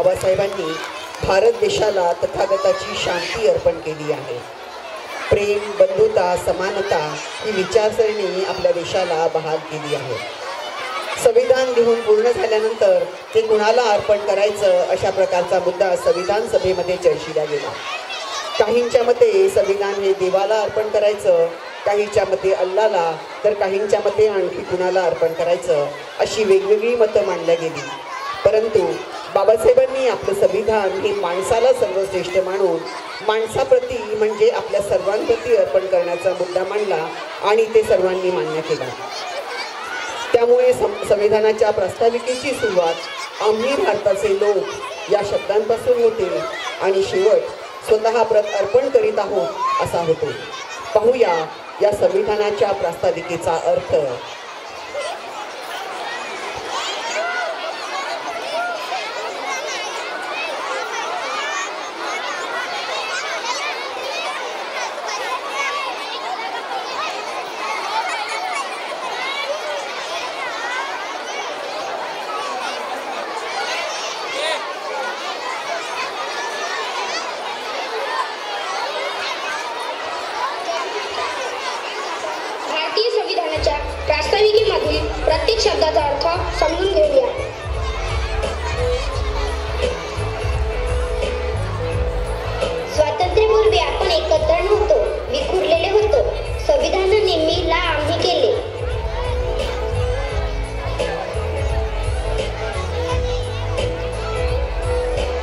बाबासाहेबांनी भारत देशाला तथागताची शांती अर्पण केली आहे। प्रेम, बंधुता, समानता ही विचारसरणी आपल्या देशाला बहाल केली आहे। संविधान लिहून पूर्ण झाल्यानंतर ते कुणाला अर्पण करायचं अशा प्रकारचा मुद्दा संविधान सभेमध्ये चर्चिला गेला। काहींच्या मते संविधान हे देवाला अर्पण करायचं, काहींच्या मते अल्लाला, तर काहींच्या मते आणखी कुणाला अर्पण करायचं अशी वेगवेगळी मतं मांडल्या गेली। परंतु बाबासाहेबांनी आपलं संविधान हे माणसाला सर्वश्रेष्ठ मानून माणसाप्रती म्हणजे आपल्या सर्वांप्रती अर्पण करण्याचा मुद्दा मांडला आणि ते सर्वांनी मान्य केला। त्यामुळे संविधानाच्या प्रास्ताविकेची सुरुवात आम्ही भारताचे लोक या शब्दांपासून होते आणि शेवट स्वतः प्रत अर्पण करीत आहोत असा होतो। पाहूया या संविधानाच्या प्रास्ताविकेचा अर्थ। प्रास्ताविकेमधील प्रत्येक शब्दाचा अर्थ समजून घेऊया। स्वातंत्र्यापूर्वी आपण एकत्र नव्हतो, विखुरलेले होतो। संविधानाने मी ला आम्ही केले।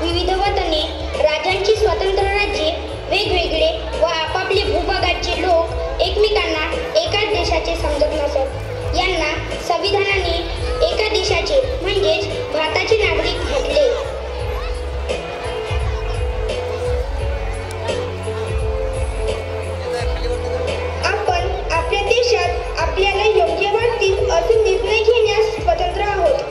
विविध वतने, राजांची स्वतंत्र राज्ये, वेगवेगळे व आपापले भूभागाचे लोक एकमेकांना एकाच देशाचे समजत नसत। यांना संविधानाने एका देशाचे म्हणजेच भारताचे नागरिक म्हटले। आपण आपल्या देशात आपल्याला योग्य वाटतील असे निर्णय घेण्यास स्वतंत्र आहोत।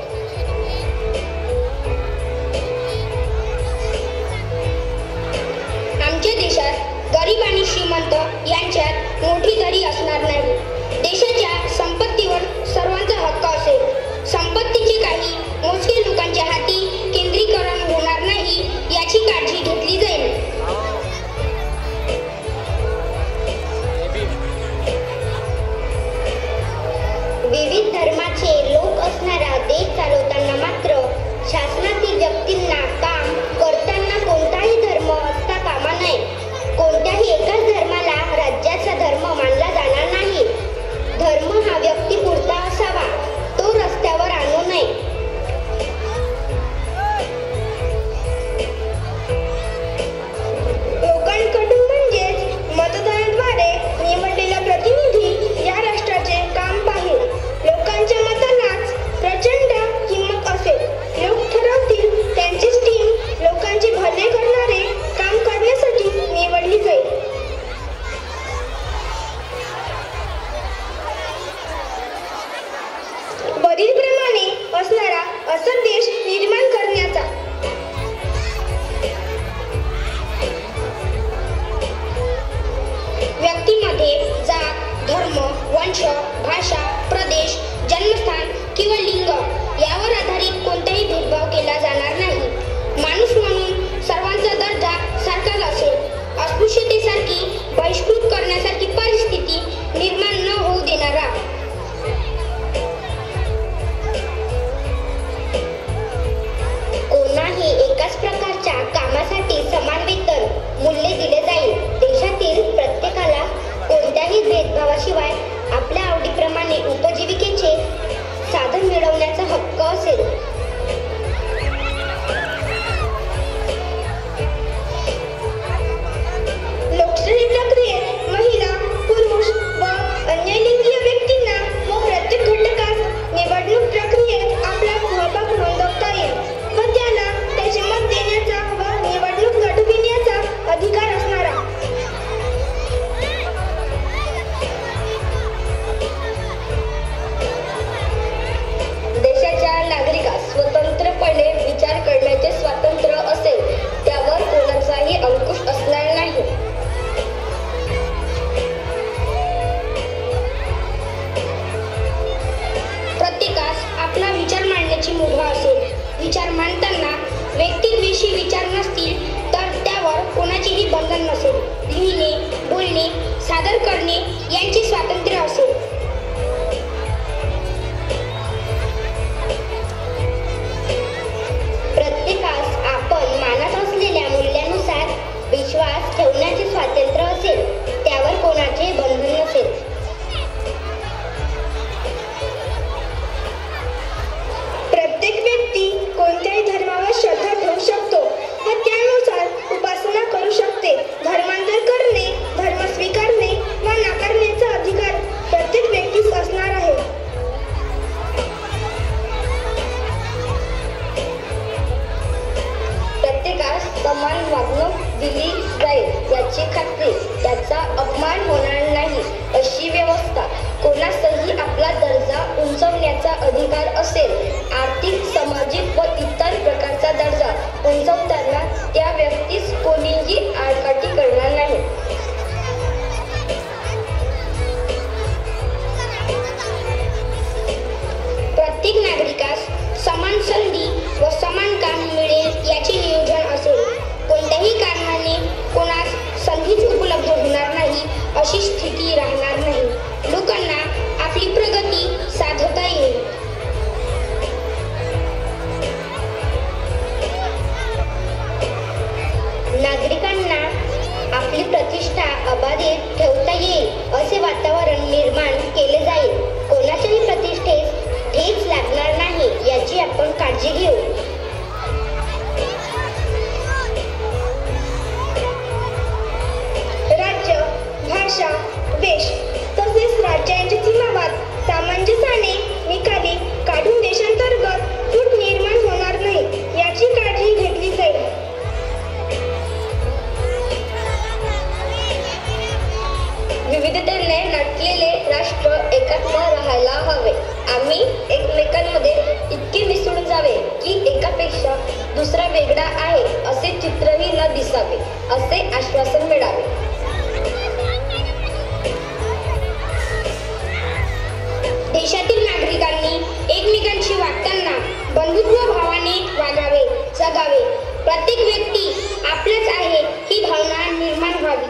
आमच्या देशात गरीब आणि श्रीमंत यांच्यात मोठी दरी असणार नाही। देशाच्या संपत्तीवर सर्वांचा हक्क असेल। संपत्तीचे काही मोजके लोकांच्या हाती केंद्रीकरण होणार नाही याची काळजी घेतली जाईल। विविध धर्माचे लोक असणारा देश चालवताना मात्र शासनातील व्यक्तींना काम करताना कोणताही धर्म असता कामा नये। कोणत्याही एकाच धर्माला राज्याचा धर्म मानला जाणार नाही। बंधन नसेल. लिहिणे, बोलणे, सादर करणे यांचे स्वातंत्र्य असेल. प्रत्येकास आपण मानत असलेल्या मूल्यानुसार विश्वास ठेवण्याचे स्वातंत्र्य असेल. त्यावर कोणाचे बंधन नसेल. प्रत्येक व्यक्ती कोणत्याही धर्मावर श्रद्धा ठेवू शकतो व त्यानुसार उपासना करू शकते. धर्मांतर करणे, धर्म स्वीकारणे व नाकारण्याचा अधिकार प्रत्येक व्यक्तीस असणार आहे. प्रत्येकास समान वागणूक दिली जाईल याची खात्री. त्याचा अपमान होणार नाही अशी व्यवस्था. कोणासही आपला दर्जा उंचवण्याचा अधिकार असेल. आर्थिक, सामाजिक व इतर प्रकारचा दर्जा उंचवताना त्या व्यक्तीस कोणीही आडकाठी करणार नाही. प्रत्येक नागरिकास समान संधी व समान काम मिळेल याचे नियोजन असेल. कोणत्याही कारणाने कोणास संधीच उपलब्ध होणार नाही अशी स्थिती राहणार नाही. लोकांना आपली प्रगती साधता येईल. नागरिकांना आपली प्रतिष्ठा अबाधित ठेवता येईल असे वातावरण निर्माण केले जाईल. कोणाच्याही प्रतिष्ठेस ठेच लागणार नाही याची आपण काळजी घेऊ. राज्य, भाषा, वेश तसेच राज्यांचे सीमावाद सामंजस्याने निकाली काढून देशांतर्गत फूट निर्माण होणार नाही याची काळजी घेतली जाईल. विविधतेने नटलेले राष्ट्र एकात्म राहायला हवे. आम्ही एकमेकांमध्ये इतके मिसळून जावे की एकापेक्षा दुसरा वेगळा आहे असे चित्रही न दिसावे असे आश्वासन मिळावे. देशातील नागरिकांनी एकमेकांशी वागताना बंधुत्व भावाने वागावे, जगावे. प्रत्येक व्यक्ती आपलाच आहे ही भावना निर्माण व्हावी.